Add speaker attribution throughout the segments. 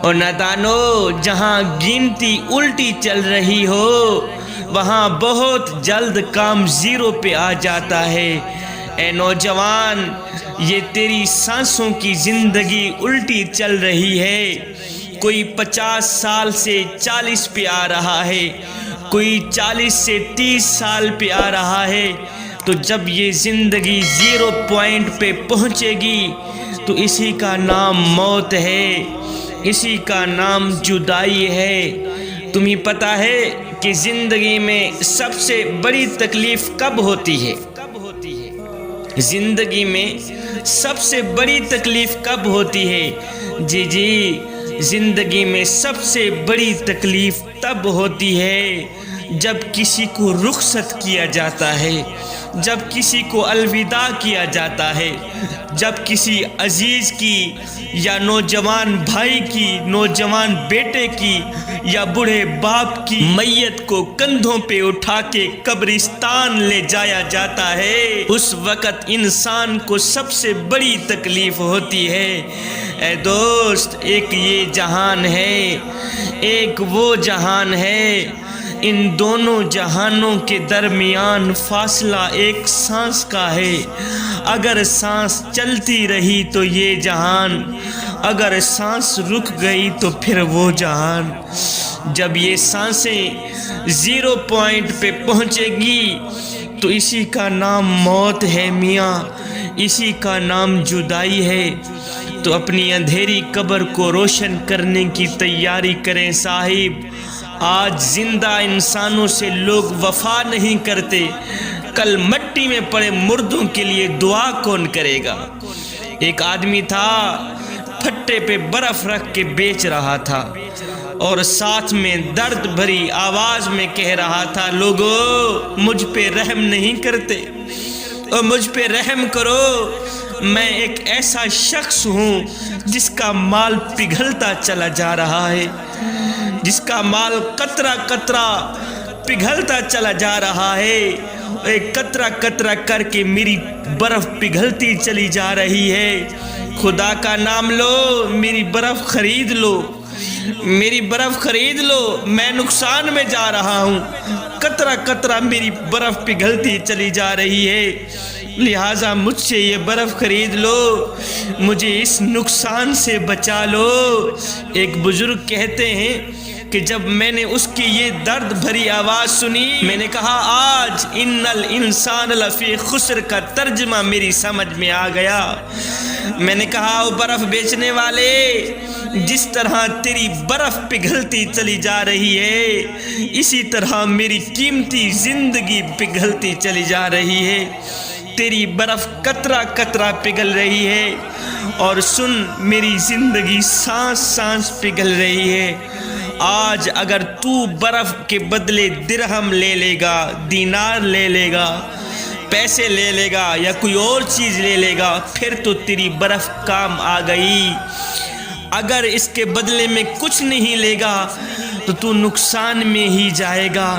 Speaker 1: اور نادانو، جہاں گنتی الٹی چل رہی ہو وہاں بہت جلد کام زیرو پہ آ جاتا ہے۔ اے نوجوان، یہ تیری سانسوں کی زندگی الٹی چل رہی ہے۔ کوئی 50 سال سے 40 پہ آ رہا ہے، کوئی 40 سے 30 سال پہ آ رہا ہے۔ تو جب یہ زندگی زیرو پوائنٹ پہ پہنچے گی تو اسی کا نام موت ہے، اسی کا نام جدائی ہے۔ تمہیں پتہ ہے کہ زندگی میں سب سے بڑی تکلیف کب ہوتی ہے؟ زندگی میں سب سے بڑی تکلیف کب ہوتی ہے؟ جی، زندگی میں سب سے بڑی تکلیف تب ہوتی ہے جب کسی کو رخصت کیا جاتا ہے، جب کسی کو الوداع کیا جاتا ہے، جب کسی عزیز کی یا نوجوان بھائی کی، نوجوان بیٹے کی یا بوڑھے باپ کی میت کو کندھوں پہ اٹھا کے قبرستان لے جایا جاتا ہے۔ اس وقت انسان کو سب سے بڑی تکلیف ہوتی ہے۔ اے دوست، ایک یہ جہان ہے، ایک وہ جہان ہے۔ ان دونوں جہانوں کے درمیان فاصلہ ایک سانس کا ہے۔ اگر سانس چلتی رہی تو یہ جہان، اگر سانس رک گئی تو پھر وہ جہان۔ جب یہ سانسیں زیرو پوائنٹ پہ پہنچے گی تو اسی کا نام موت ہے میاں، اسی کا نام جدائی ہے۔ تو اپنی اندھیری قبر کو روشن کرنے کی تیاری کریں صاحب۔ آج زندہ انسانوں سے لوگ وفا نہیں کرتے، کل مٹی میں پڑے مردوں کے لیے دعا کون کرے گا؟ ایک آدمی تھا، پھٹے پہ برف رکھ کے بیچ رہا تھا اور ساتھ میں درد بھری آواز میں کہہ رہا تھا، لوگو مجھ پہ رحم نہیں کرتے اور مجھ پہ رحم کرو، میں ایک ایسا شخص ہوں جس کا مال پگھلتا چلا جا رہا ہے، جس کا مال قطرہ قطرہ پگھلتا چلا جا رہا ہے، ایک قطرہ قطرہ کر کے میری برف پگھلتی چلی جا رہی ہے۔ خدا کا نام لو، میری برف خرید لو، میری برف خرید لو، میں نقصان میں جا رہا ہوں، قطرہ قطرہ میری برف پگھلتی چلی جا رہی ہے، لہٰذا مجھ سے یہ برف خرید لو، مجھے اس نقصان سے بچا لو۔ ایک بزرگ کہتے ہیں کہ جب میں نے اس کی یہ درد بھری آواز سنی، میں نے کہا آج ان الانسان لفی خسر کا ترجمہ میری سمجھ میں آ گیا۔ میں نے کہا او برف بیچنے والے، جس طرح تیری برف پگھلتی چلی جا رہی ہے اسی طرح میری قیمتی زندگی پگھلتی چلی جا رہی ہے، تیری برف قطرہ قطرہ پگھل رہی ہے، اور سن میری زندگی سانس سانس پگھل رہی ہے۔ آج اگر تو برف کے بدلے درہم لے لے گا، دینار لے لے گا، پیسے لے لے گا یا کوئی اور چیز لے لے گا، پھر تو تیری برف کام آ گئی۔ اگر اس کے بدلے میں کچھ نہیں لے گا تو تو نقصان میں ہی جائے گا۔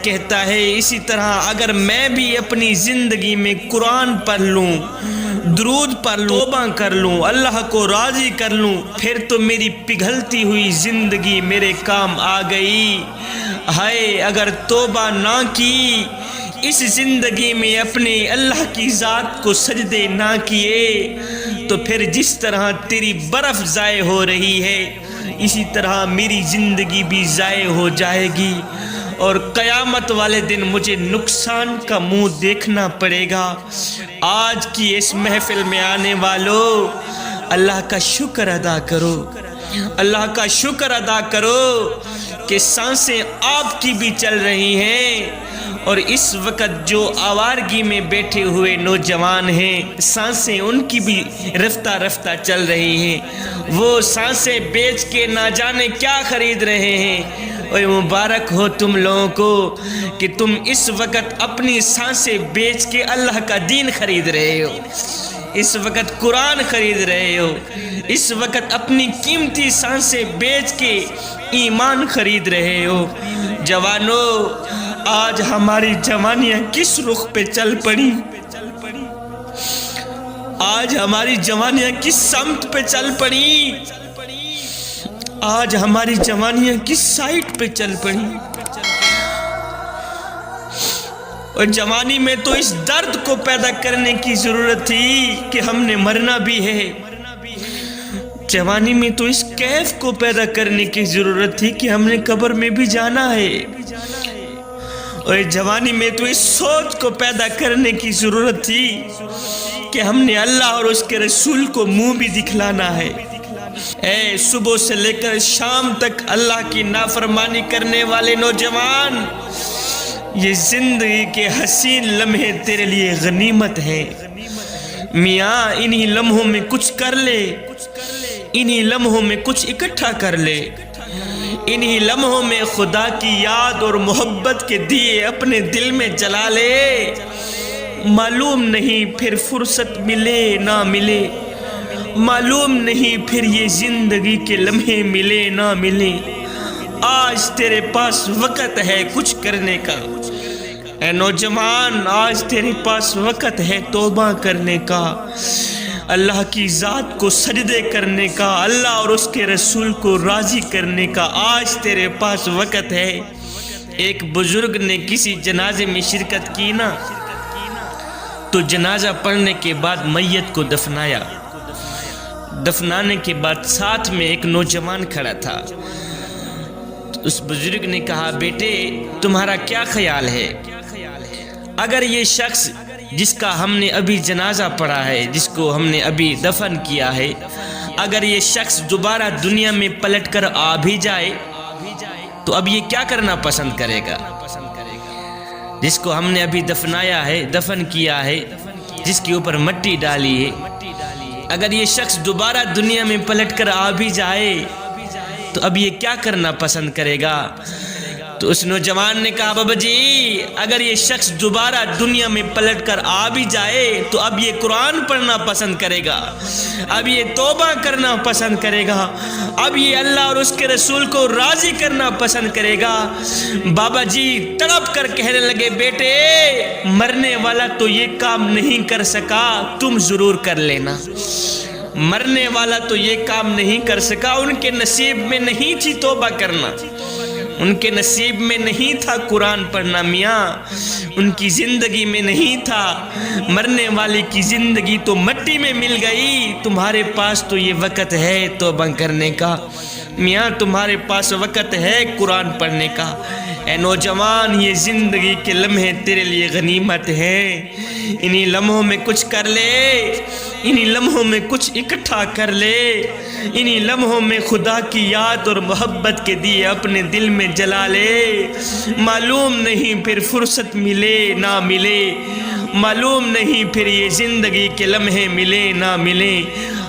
Speaker 1: کہتا ہے اسی طرح اگر میں بھی اپنی زندگی میں قرآن پڑھ لوں، درود پڑھ لوں، توبہ کر لوں، اللہ کو راضی کر لوں، پھر تو میری پگھلتی ہوئی زندگی میرے کام آ گئی۔ ہائے اگر توبہ نہ کی، اس زندگی میں اپنے اللہ کی ذات کو سجدے نہ کیے، تو پھر جس طرح تیری برف ضائع ہو رہی ہے اسی طرح میری زندگی بھی ضائع ہو جائے گی، اور قیامت والے دن مجھے نقصان کا منہ دیکھنا پڑے گا۔ آج کی اس محفل میں آنے والوں، اللہ کا شکر ادا کرو، اللہ کا شکر ادا کرو کہ سانسیں آپ کی بھی چل رہی ہیں، اور اس وقت جو آوارگی میں بیٹھے ہوئے نوجوان ہیں سانسیں ان کی بھی رفتہ رفتہ چل رہی ہیں، وہ سانسیں بیچ کے نہ جانے کیا خرید رہے ہیں۔ اور مبارک ہو تم لوگوں کو کہ تم اس وقت اپنی سانسیں بیچ کے اللہ کا دین خرید رہے ہو، اس وقت قرآن خرید رہے ہو، اس وقت اپنی قیمتی سانسیں بیچ کے ایمان خرید رہے ہو۔ جوانو، آج ہماری جوانیاں کس رخ پہ چل پڑی، آج ہماری جوانیاں کس سمت پہ چل پڑی۔ آج ہماری جوانیاں کس سائٹ پہ چل پڑی، اور جوانی میں تو اس درد کو پیدا کرنے کی ضرورت تھی کہ ہم نے مرنا بھی ہے، جوانی میں تو اس کیف کو پیدا کرنے کی ضرورت تھی کہ ہم نے قبر میں بھی جانا ہے، اور جوانی میں تو اس سوچ کو پیدا کرنے کی ضرورت تھی کہ ہم نے اللہ اور اس کے رسول کو منہ بھی دکھلانا ہے۔ اے صبح سے لے کر شام تک اللہ کی نافرمانی کرنے والے نوجوان، یہ زندگی کے حسین لمحے تیرے لیے غنیمت ہیں۔ میاں انہی لمحوں میں کچھ کر لے، انہی لمحوں میں کچھ اکٹھا کر لے، انہی لمحوں میں خدا کی یاد اور محبت کے دیے اپنے دل میں جلا لے، معلوم نہیں پھر فرصت ملے نہ ملے، معلوم نہیں پھر یہ زندگی کے لمحے ملے نہ ملے۔ آج تیرے پاس وقت ہے کچھ کرنے کا، اے نوجوان آج تیرے پاس وقت ہے توبہ کرنے کا، اللہ کی ذات کو سجدے کرنے کا، اللہ اور اس کے رسول کو راضی کرنے کا آج تیرے پاس وقت ہے۔ ایک بزرگ نے کسی جنازے میں شرکت کی نا، تو جنازہ پڑھنے کے بعد میت کو دفنایا، دفنانے کے بعد ساتھ میں ایک نوجوان کھڑا تھا، تو اس بزرگ نے کہا بیٹے تمہارا کیا خیال ہے، اگر یہ شخص جس کا ہم نے ابھی جنازہ پڑھا ہے، جس کو ہم نے ابھی دفن کیا ہے، اگر یہ شخص دوبارہ دنیا میں پلٹ کر آ بھی جائے تو اب یہ کیا کرنا پسند کرے گا؟ جس کو ہم نے ابھی دفنایا ہے، دفن کیا ہے، جس کے اوپر مٹی ڈالی ہے، اگر یہ شخص دوبارہ دنیا میں پلٹ کر آ بھی جائے تو اب یہ کیا کرنا پسند کرے گا؟ تو اس نوجوان نے کہا بابا جی اگر یہ شخص دوبارہ دنیا میں پلٹ کر آ بھی جائے تو اب یہ قرآن پڑھنا پسند کرے گا، اب یہ توبہ کرنا پسند کرے گا، اب یہ اللہ اور اس کے رسول کو راضی کرنا پسند کرے گا۔ بابا جی تڑپ کر کہنے لگے بیٹے مرنے والا تو یہ کام نہیں کر سکا، تم ضرور کر لینا۔ مرنے والا تو یہ کام نہیں کر سکا، ان کے نصیب میں نہیں تھی توبہ کرنا، ان کے نصیب میں نہیں تھا قرآن پڑھنا، میاں ان کی زندگی میں نہیں تھا، مرنے والے کی زندگی تو مٹی میں مل گئی، تمہارے پاس تو یہ وقت ہے توبہ کرنے کا، میاں تمہارے پاس وقت ہے قرآن پڑھنے کا۔ اے نوجوان یہ زندگی کے لمحے تیرے لیے غنیمت ہیں، انہی لمحوں میں کچھ کر لے، انہی لمحوں میں کچھ اکٹھا کر لے، انہی لمحوں میں خدا کی یاد اور محبت کے دیے اپنے دل میں جلا لے، معلوم نہیں پھر فرصت ملے نہ ملے، معلوم نہیں پھر یہ زندگی کے لمحے ملے نہ ملے،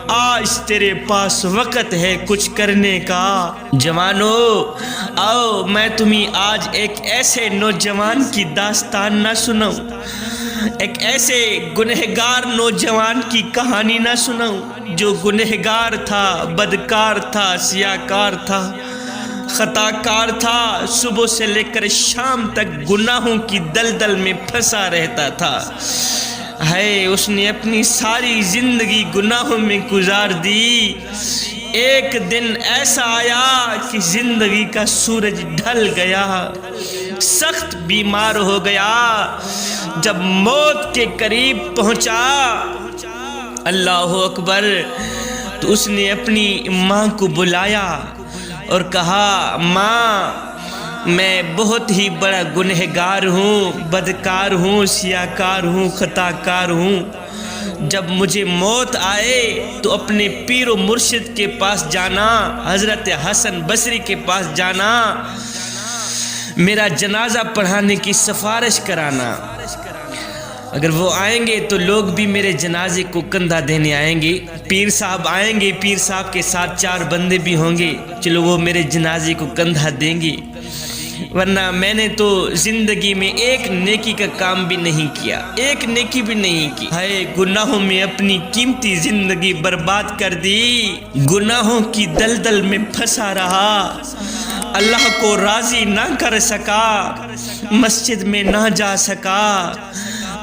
Speaker 1: آج تیرے پاس وقت ہے کچھ کرنے کا۔ جوانو آؤ میں تمہیں آج ایک ایسے نوجوان کی داستان نہ سناؤں، ایک ایسے گنہگار نوجوان کی کہانی نہ سناؤں جو گنہگار تھا، بدکار تھا، سیاکار تھا، خطا کار تھا، صبح سے لے کر شام تک گناہوں کی دلدل میں پھنسا رہتا تھا۔ ہے اس نے اپنی ساری زندگی گناہوں میں گزار دی، ایک دن ایسا آیا کہ زندگی کا سورج ڈھل گیا، سخت بیمار ہو گیا، جب موت کے قریب پہنچا اللہ اکبر تو اس نے اپنی ماں کو بلایا اور کہا ماں میں بہت ہی بڑا گنہگار ہوں، بدکار ہوں، سیاکار ہوں، خطا کار ہوں، جب مجھے موت آئے تو اپنے پیر و مرشد کے پاس جانا، حضرت حسن بصری کے پاس جانا، میرا جنازہ پڑھانے کی سفارش کرانا، اگر وہ آئیں گے تو لوگ بھی میرے جنازے کو کندھا دینے آئیں گے، پیر صاحب آئیں گے، پیر صاحب کے ساتھ 4 بندے بھی ہوں گے، چلو وہ میرے جنازے کو کندھا دیں گے، ورنہ میں نے تو زندگی میں ایک نیکی کا کام بھی نہیں کیا، ایک نیکی بھی نہیں کی، ہائے گناہوں میں اپنی قیمتی زندگی برباد کر دی، گناہوں کی دلدل میں پھنسا رہا، اللہ کو راضی نہ کر سکا، مسجد میں نہ جا سکا،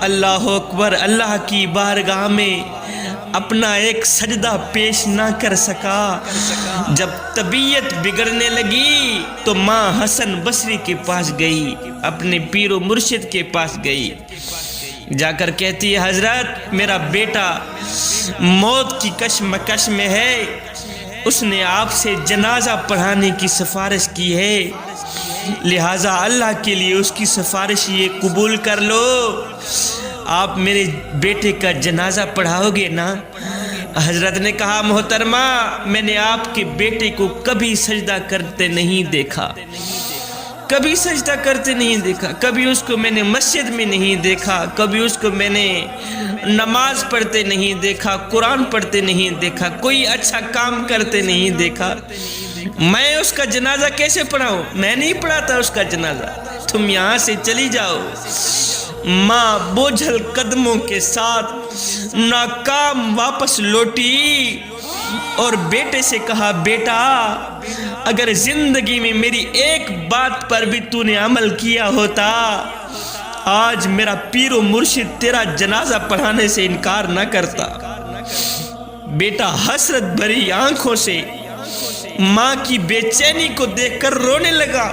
Speaker 1: اللہ اکبر، اللہ کی بارگاہ میں اپنا ایک سجدہ پیش نہ کر سکا۔ جب طبیعت بگڑنے لگی تو ماں حسن بصری کے پاس گئی، اپنے پیر و مرشد کے پاس گئی، جا کر کہتی ہے حضرت میرا بیٹا موت کی کشمکش میں ہے، اس نے آپ سے جنازہ پڑھانے کی سفارش کی ہے، لہٰذا اللہ کے لیے اس کی سفارش یہ قبول کر لو، آپ میرے بیٹے کا جنازہ پڑھاؤ گے نا؟ حضرت نے کہا محترمہ میں نے آپ کے بیٹے کو کبھی سجدہ کرتے نہیں دیکھا، کبھی سجدہ کرتے نہیں دیکھا، کبھی اس کو میں نے مسجد میں نہیں دیکھا، کبھی اس کو میں نے نماز پڑھتے نہیں دیکھا، قرآن پڑھتے نہیں دیکھا، کوئی اچھا کام کرتے نہیں دیکھا، میں اس کا جنازہ کیسے پڑھاؤں؟ میں نہیں پڑھاتا اس کا جنازہ، تم یہاں سے چلی جاؤ۔ ماں بوجھل قدموں کے ساتھ ناکام واپس لوٹی اور بیٹے سے کہا بیٹا اگر زندگی میں میری ایک بات پر بھی تو نے عمل کیا ہوتا آج میرا پیر و مرشد تیرا جنازہ پڑھانے سے انکار نہ کرتا۔ بیٹا حسرت بھری آنکھوں سے ماں کی بے چینی کو دیکھ کر رونے لگا،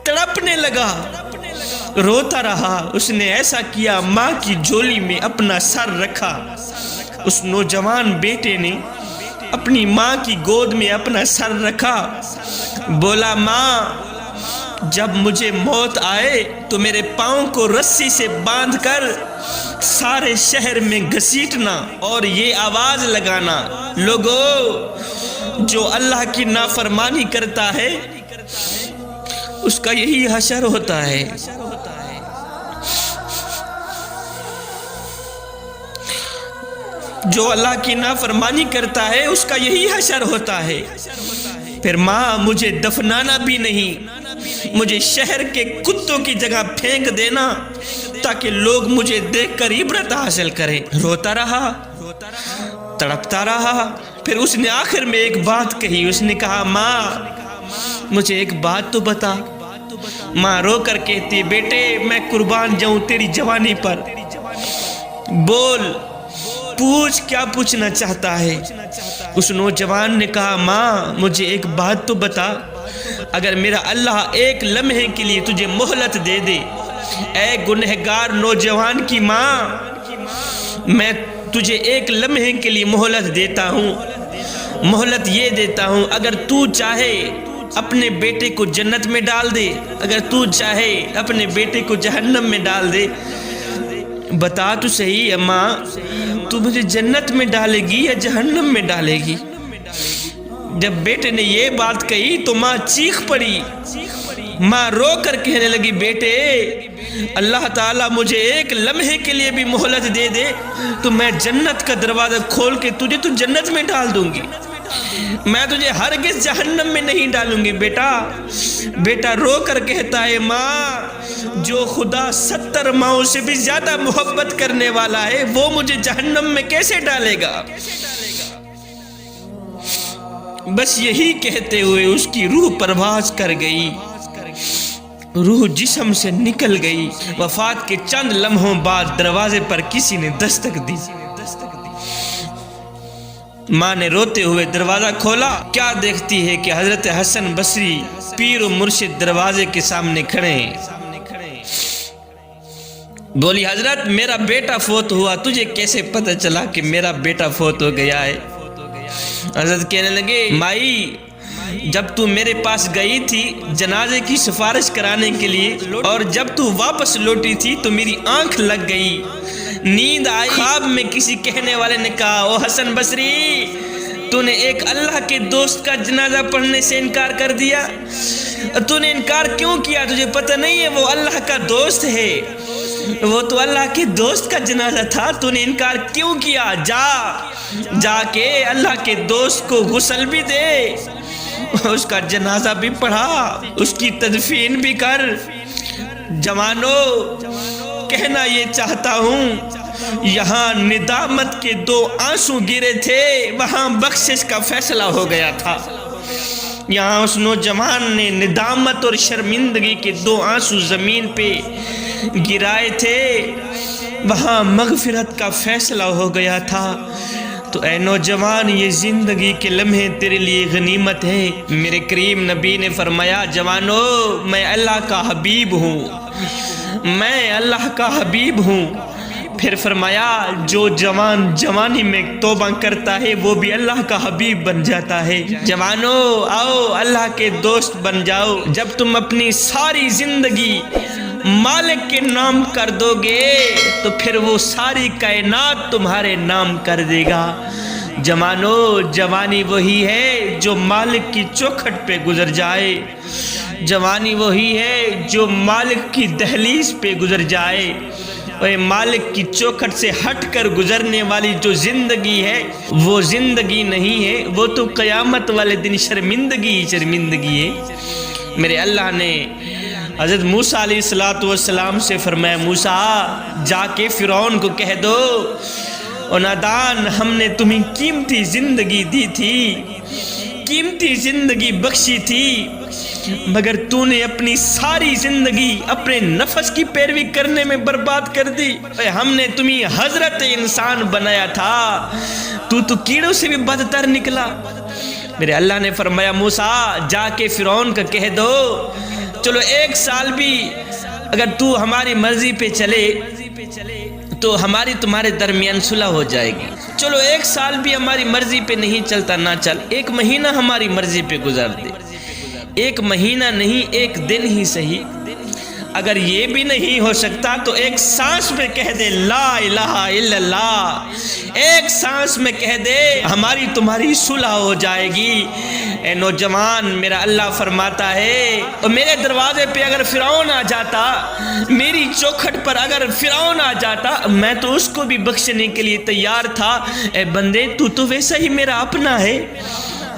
Speaker 1: تڑپنے لگا، روتا رہا۔ اس نے ایسا کیا ماں کی جھولی میں اپنا سر رکھا، اس نوجوان بیٹے نے اپنی ماں کی گود میں اپنا سر رکھا، بولا ماں جب مجھے موت آئے تو میرے پاؤں کو رسی سے باندھ کر سارے شہر میں گھسیٹنا اور یہ آواز لگانا لوگو جو اللہ کی نافرمانی کرتا ہے اس کا یہی حشر ہوتا ہے۔ جو اللہ کی نافرمانی کرتا ہے اس کا یہی حشر ہوتا ہے۔ پھر ماں مجھے دفنانا بھی نہیں، مجھے شہر کے کتوں کی جگہ پھینک دینا تاکہ لوگ مجھے دیکھ کر عبرت حاصل کریں۔ روتا رہا، تڑپتا رہا، پھر اس نے آخر میں ایک بات کہی، اس نے کہا ماں مجھے ایک بات تو بتا۔ ماں رو کر کہتی بیٹے میں قربان جاؤں تیری جوانی پر، بول پوچھ کیا پوچھنا چاہتا ہے۔ اس نوجوان نے کہا ماں مجھے ایک بات تو بتا، اگر میرا اللہ ایک لمحے کے لیے تجھے مہلت دے دے، اے گنہگار نوجوان کی ماں میں تجھے ایک لمحے کے لیے مہلت دیتا ہوں، مہلت یہ دیتا ہوں اگر تو چاہے اپنے بیٹے کو جنت میں ڈال دے، اگر تو چاہے اپنے بیٹے کو جہنم میں ڈال دے، بتا تو صحیح ہے ماں تو مجھے جنت میں ڈالے گی یا جہنم میں ڈالے گی؟ جب بیٹے نے یہ بات کہی تو ماں چیخ پڑی، ماں رو کر کہنے لگی بیٹے اللہ تعالیٰ مجھے ایک لمحے کے لیے بھی مہلت دے دے تو میں جنت کا دروازہ کھول کے تجھے تو جنت میں ڈال دوں گی، میں تجھے ہرگز جہنم میں نہیں ڈالوں گی۔ بیٹا رو کر کہتا ہے ماں جو خدا 70 ماؤں سے بھی زیادہ محبت کرنے والا ہے وہ مجھے جہنم میں کیسے ڈالے گا؟ بس یہی کہتے ہوئے اس کی روح پرواز کر گئی، روح جسم سے نکل گئی۔ وفات کے چند لمحوں بعد دروازے پر کسی نے دستک دی، ماں نے روتے ہوئے دروازہ کھولا، کیا دیکھتی ہے کہ حضرت حسن بصری پیر و مرشد دروازے کے سامنے کھڑے ہیں۔ بولی حضرت میرا بیٹا فوت ہوا، تجھے کیسے پتہ چلا کہ میرا بیٹا فوت ہو گیا ہے؟ حضرت کہنے لگے مائی جب تو میرے پاس گئی تھی جنازے کی سفارش کرانے کے لیے اور جب تو واپس لوٹی تھی تو میری آنکھ لگ گئی، نیند آئی، خواب میں کسی کہنے والے نے کہا او حسن بصری تو نے ایک اللہ کے دوست کا جنازہ پڑھنے سے انکار کر دیا، تو نے انکار کیوں کیا؟ تجھے پتہ نہیں ہے وہ اللہ کا دوست ہے، وہ تو اللہ کے دوست کا جنازہ تھا، تو نے انکار کیوں کیا؟ جا کے اللہ کے دوست کو غسل بھی دے، اس کا جنازہ بھی پڑھا، اس کی تدفین بھی کر۔ جوانو کہنا یہ چاہتا ہوں یہاں ندامت کے 2 آنسو گرے تھے، وہاں بخشش کا فیصلہ ہو گیا تھا۔ یہاں اس نوجوان نے ندامت اور شرمندگی کے 2 آنسو زمین پہ گرائے تھے، وہاں مغفرت کا فیصلہ ہو گیا تھا۔ تو اے نوجوان، یہ زندگی کے لمحے تیرے لیے غنیمت ہے۔ میرے کریم نبی نے فرمایا، جوانو میں اللہ کا حبیب ہوں، میں اللہ کا حبیب ہوں۔ پھر فرمایا، جو جوان جوانی میں توبہ کرتا ہے وہ بھی اللہ کا حبیب بن جاتا ہے۔ جوانو آؤ اللہ کے دوست بن جاؤ۔ جب تم اپنی ساری زندگی مالک کے نام کر دو گے تو پھر وہ ساری کائنات تمہارے نام کر دے گا۔ جوانو، جوانی وہی ہے جو مالک کی چوکھٹ پہ گزر جائے، جوانی وہی ہے جو مالک کی دہلیز پہ گزر جائے۔ اور مالک کی چوکھٹ سے ہٹ کر گزرنے والی جو زندگی ہے وہ زندگی نہیں ہے، وہ تو قیامت والے دن شرمندگی شرمندگی ہے۔ میرے اللہ نے حضرت موسیٰ علیہ السلام سے فرمایا، موسیٰ جا کے فرعون کو کہہ دو، او نادان، ہم نے تمہیں قیمتی زندگی دی تھی، قیمتی زندگی بخشی تھی، مگر تو نے اپنی ساری زندگی اپنے نفس کی پیروی کرنے میں برباد کر دی۔ ہم نے تمہیں حضرت انسان بنایا تھا، تو کیڑوں سے بھی بدتر نکلا۔ میرے اللہ نے فرمایا، موسیٰ جا کے فرعون کا کہہ دو، چلو 1 سال بھی اگر تو ہماری مرضی پہ چلے تو ہماری تمہارے درمیان صلح ہو جائے گی۔ چلو 1 سال بھی ہماری مرضی پہ نہیں چلتا، نہ چل، 1 مہینہ ہماری مرضی پہ گزار دے، 1 مہینہ نہیں، 1 دن ہی صحیح۔ اگر یہ بھی نہیں ہو سکتا تو 1 سانس میں کہہ دے لا الہ الا اللہ، 1 سانس میں کہہ دے ہماری تمہاری صلح ہو جائے گی۔ اے نوجوان، میرا اللہ فرماتا ہے، اور میرے دروازے پہ اگر فرعون آ جاتا، میری چوکھٹ پر اگر فرعون آ جاتا، میں تو اس کو بھی بخشنے کے لیے تیار تھا۔ اے بندے، تو ویسا ہی میرا اپنا ہے،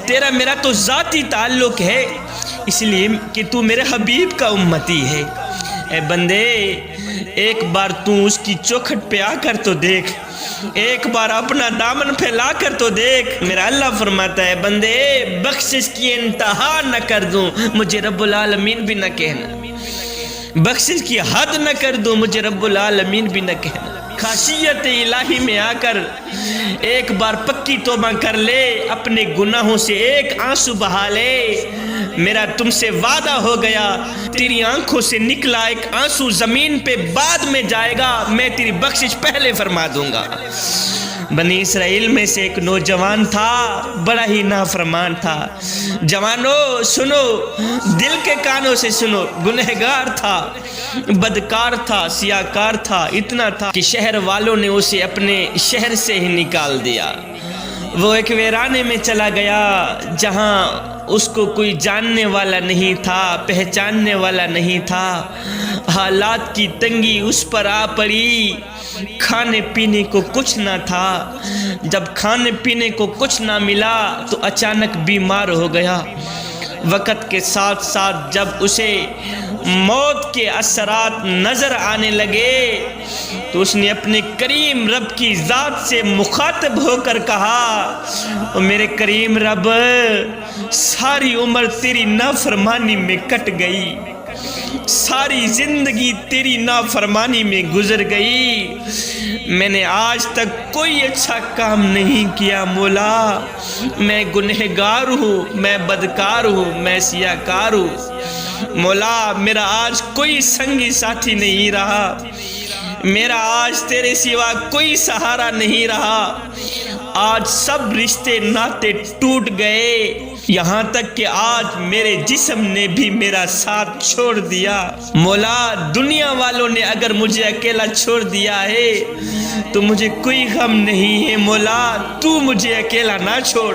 Speaker 1: تیرا میرا تو ذاتی تعلق ہے، اس لیے کہ تو میرے حبیب کا امتی ہے۔ اے بندے، ایک بار تو اس کی چوکھٹ پہ آ کر تو دیکھ، ایک بار اپنا دامن پھیلا کر تو دیکھ۔ میرا اللہ فرماتا ہے، بندے بخشش کی انتہا نہ کر دوں، مجھے رب العالمین بھی نہ کہنا، بخشش کی حد نہ کر دوں، مجھے رب العالمین بھی نہ کہنا۔ خاصیت الہی میں آ کر ایک بار پکی توبہ کر لے، اپنے گناہوں سے 1 آنسو بہا لے، میرا تم سے وعدہ ہو گیا، تیری آنکھوں سے نکلا 1 آنسو زمین پہ بعد میں جائے گا، میں تیری بخشش پہلے فرما دوں گا۔ بنی اسرائیل میں سے ایک نوجوان تھا، بڑا ہی نافرمان تھا۔ جوانو سنو، دل کے کانوں سے سنو، گنہگار تھا، بدکار تھا، سیاکار تھا، اتنا تھا کہ شہر والوں نے اسے اپنے شہر سے ہی نکال دیا۔ وہ ایک ویرانے میں چلا گیا جہاں اس کو کوئی جاننے والا نہیں تھا، پہچاننے والا نہیں تھا۔ حالات کی تنگی اس پر آ پڑی، کھانے پینے کو کچھ نہ تھا۔ جب کھانے پینے کو کچھ نہ ملا تو اچانک بیمار ہو گیا۔ وقت کے ساتھ ساتھ جب اسے موت کے اثرات نظر آنے لگے تو اس نے اپنے کریم رب کی ذات سے مخاطب ہو کر کہا، او میرے کریم رب، ساری عمر تیری نافرمانی میں کٹ گئی، ساری زندگی تیری نافرمانی میں گزر گئی، میں نے آج تک کوئی اچھا کام نہیں کیا مولا، میں گنہگار ہوں، میں بدکار ہوں، میں سیاکار ہوں مولا، میرا آج کوئی سنگی ساتھی نہیں رہا، میرا آج تیرے سوا کوئی سہارا نہیں رہا، آج سب رشتے ناتے ٹوٹ گئے، یہاں تک کہ آج میرے جسم نے بھی میرا ساتھ چھوڑ دیا۔ مولا، دنیا والوں نے اگر مجھے اکیلا چھوڑ دیا ہے تو مجھے کوئی غم نہیں ہے مولا، تو مجھے اکیلا نہ چھوڑ،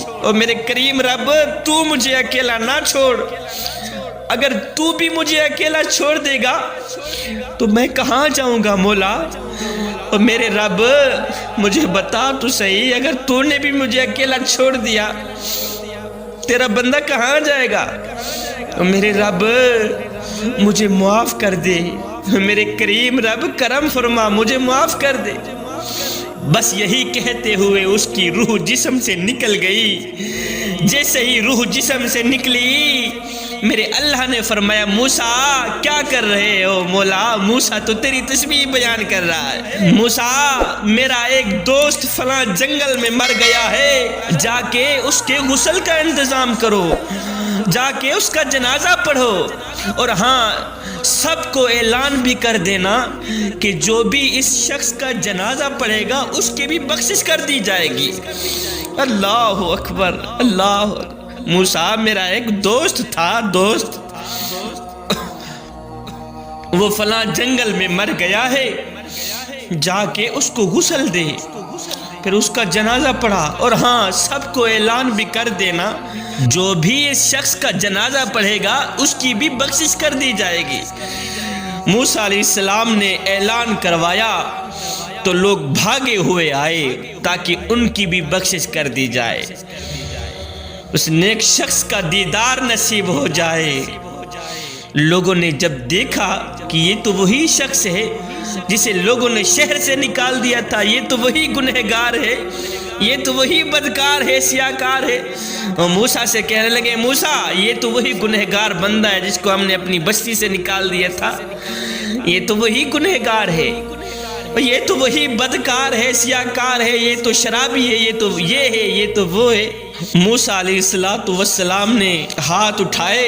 Speaker 1: اور میرے کریم رب تو مجھے اکیلا نہ چھوڑ، اگر تو بھی مجھے اکیلا چھوڑ دے گا تو میں کہاں جاؤں گا مولا، اور میرے رب مجھے بتا تو صحیح، اگر تو نے بھی مجھے اکیلا چھوڑ دیا تیرا بندہ کہاں جائے گا، اور میرے رب مجھے معاف کر دے، میرے کریم رب کرم فرما، مجھے معاف کر دے۔ بس یہی کہتے ہوئے اس کی روح جسم سے نکل گئی۔ جیسے ہی روح جسم سے نکلی، میرے اللہ نے فرمایا موسیٰ کیا کر رہے ہو؟ مولا موسیٰ تو تیری تسبیح بیان کر رہا ہے۔ موسیٰ میرا ایک دوست فلاں جنگل میں مر گیا ہے، جا کے اس کے غسل کا انتظام کرو، جا کے اس کا جنازہ پڑھو، اور ہاں سب کو اعلان بھی کر دینا کہ جو بھی اس شخص کا جنازہ پڑھے گا اس کی بھی بخشش کر دی جائے گی۔ اللہ اکبر، اللہ اکبر۔ موسیٰ میرا ایک دوست تھا، دوست وہ فلاں جنگل میں مر گیا ہے، جا کے اس کو غسل دے، پھر اس کا جنازہ پڑھا، اور ہاں سب کو اعلان بھی کر دینا جو بھی اس شخص کا جنازہ پڑھے گا اس کی بھی بخشش کر دی جائے گی۔ موسیٰ علیہ السلام نے اعلان کروایا تو لوگ بھاگے ہوئے آئے تاکہ ان کی بھی بخشش کر دی جائے، اس نیک شخص کا دیدار نصیب ہو جائے۔ لوگوں نے جب دیکھا کہ یہ تو وہی شخص ہے جسے لوگوں نے شہر سے نکال دیا تھا، یہ تو وہی گنہگار ہے، یہ تو وہی بدکار ہے، سیاکار ہے، اور موسیٰ سے کہنے لگے موسیٰ یہ تو وہی گنہگار بندہ ہے جس کو ہم نے اپنی بستی سے نکال دیا تھا، یہ تو وہی گنہگار ہے، یہ تو وہی بدکار ہے، سیاکار ہے، یہ تو شرابی ہے، یہ تو یہ ہے، یہ تو وہ ہے۔ موسیٰ علیہ السلام نے ہاتھ اٹھائے،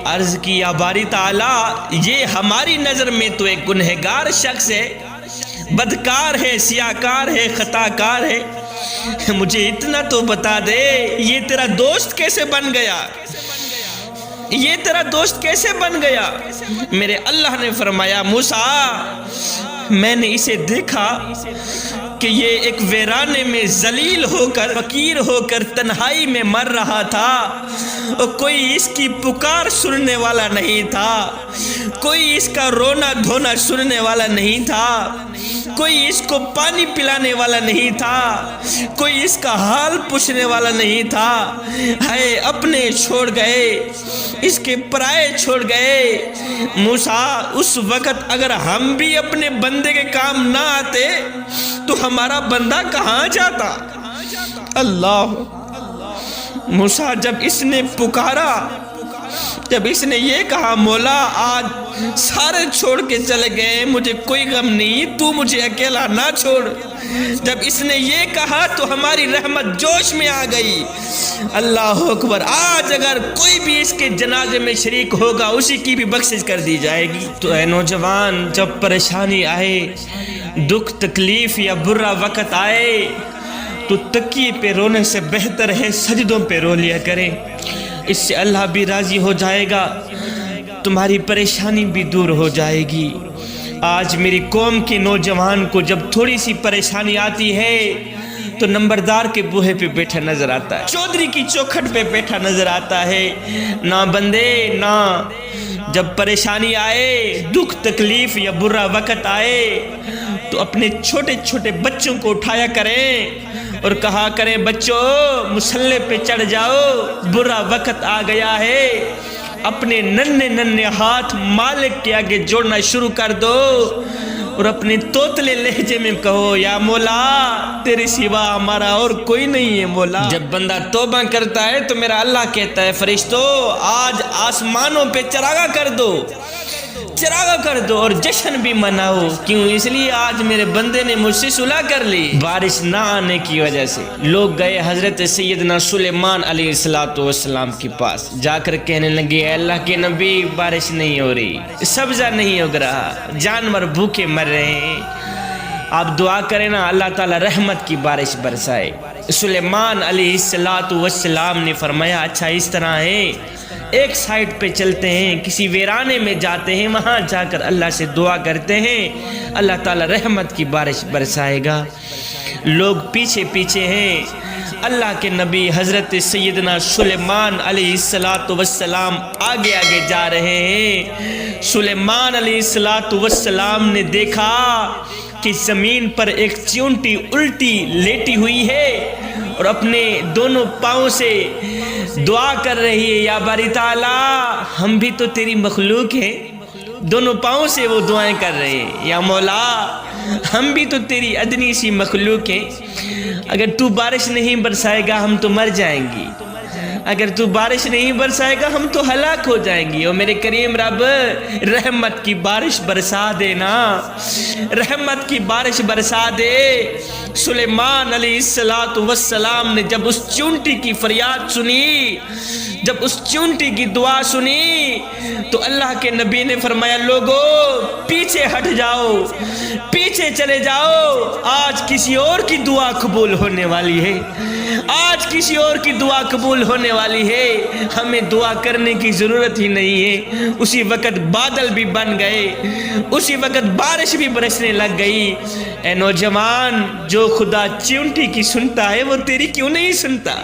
Speaker 1: عرض کی یا باری تعالی یہ ہماری نظر میں تو ایک گنہگار شخص ہے، بدکار ہے، سیاکار ہے، خطاکار ہے، مجھے اتنا تو بتا دے یہ تیرا دوست کیسے بن گیا، یہ تیرا دوست کیسے بن گیا؟ میرے اللہ نے فرمایا موسیٰ میں نے اسے دیکھا کہ یہ ایک ویرانے میں ذلیل ہو کر، فقیر ہو کر تنہائی میں مر رہا تھا، اور کوئی اس کی پکار سننے والا نہیں تھا، کوئی اس کا رونا دھونا سننے والا نہیں تھا، کوئی اس کو پانی پلانے والا نہیں تھا، کوئی اس کا حال پوچھنے والا نہیں تھا، ہے اپنے چھوڑ گئے، اس کے پرائے چھوڑ گئے۔ موسیٰ اس وقت اگر ہم بھی اپنے بندے کے کام نہ آتے تو ہمارا بندہ کہاں جاتا؟ اللہ۔ موسیٰ جب اس نے پکارا، جب اس نے یہ کہا مولا آج سارے چھوڑ کے چلے گئے، مجھے کوئی غم نہیں، تو مجھے اکیلا نہ چھوڑ، جب اس نے یہ کہا تو ہماری رحمت جوش میں آ گئی۔ اللہ اکبر۔ آج اگر کوئی بھی اس کے جنازے میں شریک ہوگا اسی کی بھی بخشش کر دی جائے گی۔ تو اے نوجوان، جب پریشانی آئے، دکھ تکلیف یا برا وقت آئے تو تکیے پہ رونے سے بہتر ہے سجدوں پہ رو لیا کریں، اس سے اللہ بھی راضی ہو جائے گا، تمہاری پریشانی بھی دور ہو جائے گی۔ آج میری قوم کے نوجوان کو جب تھوڑی سی پریشانی آتی ہے تو نمبردار کے بوہے پہ بیٹھا نظر آتا ہے، چودھری کی چوکھٹ پہ بیٹھا نظر آتا ہے۔ نہ بندے، نہ جب پریشانی آئے، دکھ تکلیف یا برا وقت آئے تو اپنے چھوٹے چھوٹے بچوں کو اٹھایا کریں اور کہا کریں بچوں مصلے پہ چڑھ جاؤ، برا وقت آ گیا ہے، اپنے ننھے ننھے ہاتھ مالک کے آگے جوڑنا شروع کر دو اور اپنے توتلے لہجے میں کہو یا مولا تیرے سوا ہمارا اور کوئی نہیں ہے مولا۔ جب بندہ توبہ کرتا ہے تو میرا اللہ کہتا ہے فرشتو آج آسمانوں پہ چراغاں کر دو، چراغاں کر دو اور جشن بھی مناؤ۔ کیوں؟ اس لیے آج میرے بندے نے مجھ سے صلح کر لی۔ بارش نہ آنے کی وجہ سے لوگ گئے حضرت سیدنا سلیمان علیہ السلام کے پاس، جا کر کہنے لگے اے اللہ کے نبی بارش نہیں ہو رہی، سبزہ نہیں اگ رہا، جانور بھوکے مر رہے ہیں، آپ دعا کریں نا اللہ تعالی رحمت کی بارش برسائے۔ سلیمان علیہ السلام نے فرمایا اچھا اس طرح ہے، ایک سائٹ پہ چلتے ہیں، کسی ویرانے میں جاتے ہیں، وہاں جا کر اللہ سے دعا کرتے ہیں، اللہ تعالی رحمت کی بارش برسائے گا۔ لوگ پیچھے پیچھے ہیں، اللہ کے نبی حضرت سیدنا سلیمان علیہ السلام آگے آگے جا رہے ہیں۔ سلیمان علیہ السلام نے دیکھا کہ زمین پر ایک چیونٹی الٹی لیٹی ہوئی ہے اور اپنے دونوں پاؤں سے دعا کر رہی ہے یا باری تعالی ہم بھی تو تیری مخلوق ہیں، دونوں پاؤں سے وہ دعائیں کر رہے ہیں، یا مولا ہم بھی تو تیری ادنی سی مخلوق ہیں، اگر تو بارش نہیں برسائے گا ہم تو مر جائیں گی، اگر تو بارش نہیں برسائے گا ہم تو ہلاک ہو جائیں گی۔ اور میرے کریم رب رحمت کی بارش برسا دینا، رحمت کی بارش برسا دے۔ سلیمان علیہ السلام نے جب اس چونٹی کی فریاد سنی، جب اس چونٹی کی دعا سنی تو اللہ کے نبی نے فرمایا لوگو پیچھے ہٹ جاؤ، پیچھے چلے جاؤ، آج کسی اور کی دعا قبول ہونے والی ہے، آج کسی اور کی دعا قبول ہونے والی ہے، ہمیں دعا کرنے کی ضرورت ہی نہیں ہے۔ اسی وقت بادل بھی بن گئے، اسی وقت بارش بھی برسنے لگ گئی۔ اے نوجوان، جو خدا چونٹی کی سنتا ہے وہ تیری کیوں نہیں سنتا؟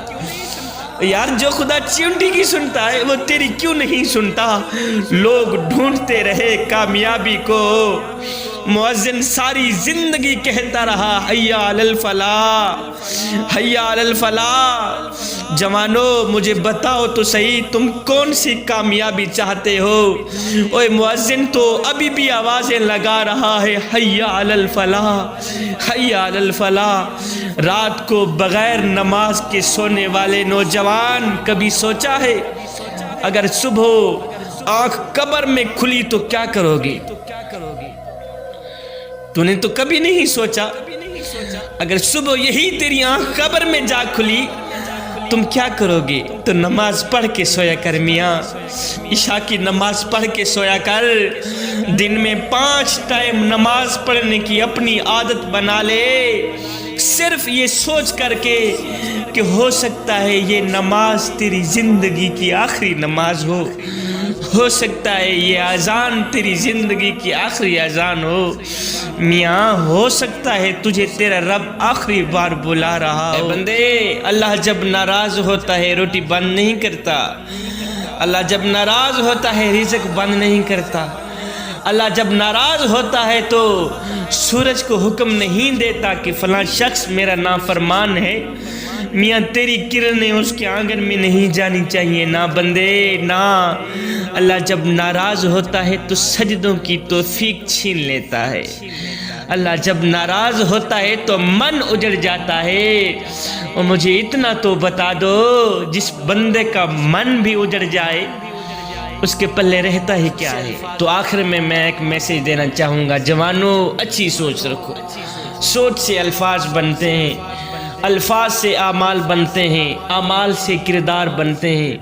Speaker 1: یار جو خدا چونٹی کی سنتا ہے وہ تیری کیوں نہیں سنتا؟ لوگ ڈھونڈتے رہے کامیابی کو، مؤذن ساری زندگی کہتا رہا حی علی الفلاح، حی علی الفلاح۔ جوانو مجھے بتاؤ تو صحیح تم کون سی کامیابی چاہتے ہو؟ اوے مؤذن تو ابھی بھی آوازیں لگا رہا ہے حی علی الفلاح، حی علی الفلاح۔ رات کو بغیر نماز کے سونے والے نوجوان کبھی سوچا ہے اگر صبح آنکھ قبر میں کھلی تو کیا کرو گے؟ تو نے تو کبھی نہیں سوچا اگر صبح یہی تیری آنکھ قبر میں جا کھلی تم کیا کرو گے؟ تو نماز پڑھ کے سویا کر میاں، عشاء کی نماز پڑھ کے سویا کر، دن میں 5 ٹائم نماز پڑھنے کی اپنی عادت بنا لے، صرف یہ سوچ کر کے کہ ہو سکتا ہے یہ نماز تیری زندگی کی آخری نماز ہو سکتا ہے یہ اذان تیری زندگی کی آخری اذان ہو، میاں ہو سکتا ہے تجھے تیرا رب آخری بار بلا رہا ہو۔ اے بندے، اللہ جب ناراض ہوتا ہے روٹی بند نہیں کرتا، اللہ جب ناراض ہوتا ہے رزق بند نہیں کرتا، اللہ جب ناراض ہوتا ہے تو سورج کو حکم نہیں دیتا کہ فلاں شخص میرا نافرمان ہے، میاں تیری کرنیں اس کے آنگن میں نہیں جانی چاہیے، نہ بندے نہ۔ اللہ جب ناراض ہوتا ہے تو سجدوں کی توفیق چھین لیتا ہے، اللہ جب ناراض ہوتا ہے تو من اجڑ جاتا ہے۔ اور مجھے اتنا تو بتا دو جس بندے کا من بھی اجڑ جائے اس کے پلے رہتا ہی کیا ہے؟ تو آخر میں ایک میسیج دینا چاہوں گا، جوانوں اچھی سوچ رکھو، سوچ سے الفاظ بنتے ہیں، الفاظ سے اعمال بنتے ہیں، اعمال سے کردار بنتے ہیں،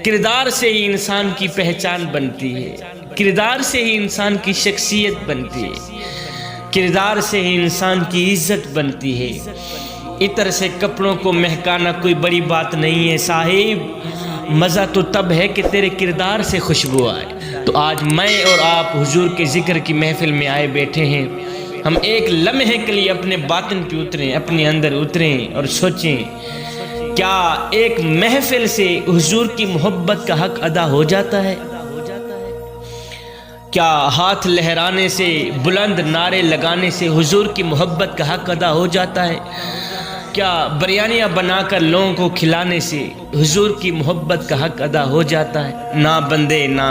Speaker 1: کردار سے ہی انسان کی پہچان بنتی ہے، کردار سے ہی انسان کی شخصیت بنتی ہے، کردار سے ہی انسان کی عزت بنتی ہے۔ عطر سے کپڑوں کو مہکانا کوئی بڑی بات نہیں ہے صاحب، مزہ تو تب ہے کہ تیرے کردار سے خوشبو آئے۔ تو آج میں اور آپ حضور کے ذکر کی محفل میں آئے بیٹھے ہیں، ہم ایک لمحے کے لیے اپنے باطن پہ اتریں، اپنے اندر اتریں اور سوچیں کیا ایک محفل سے حضور کی محبت کا حق ادا ہو جاتا ہے؟ کیا ہاتھ لہرانے سے، بلند نعرے لگانے سے حضور کی محبت کا حق ادا ہو جاتا ہے؟ کیا بریانیاں بنا کر لوگوں کو کھلانے سے حضور کی محبت کا حق ادا ہو جاتا ہے؟ نہ بندے نہ۔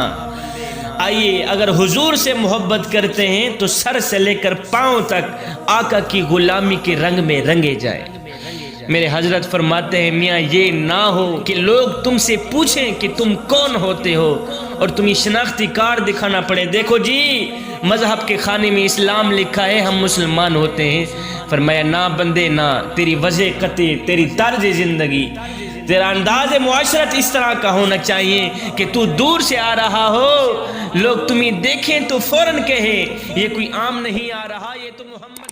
Speaker 1: آئیے اگر حضور سے محبت کرتے ہیں تو سر سے لے کر پاؤں تک آقا کی غلامی کے رنگ میں رنگے جائیں۔ میرے حضرت فرماتے ہیں میاں یہ نہ ہو کہ لوگ تم سے پوچھیں کہ تم کون ہوتے ہو اور تمہیں شناختی کارڈ دکھانا پڑے، دیکھو جی مذہب کے خانے میں اسلام لکھا ہے ہم مسلمان ہوتے ہیں۔ فرمایا نہ بندے نہ، تیری وجہ قطع، تیری طرز زندگی، تیرا انداز معاشرت اس طرح کا ہونا چاہیے کہ تو دور سے آ رہا ہو لوگ تمہیں دیکھیں تو فوراً کہیں یہ کوئی عام نہیں آ رہا، یہ تو محمد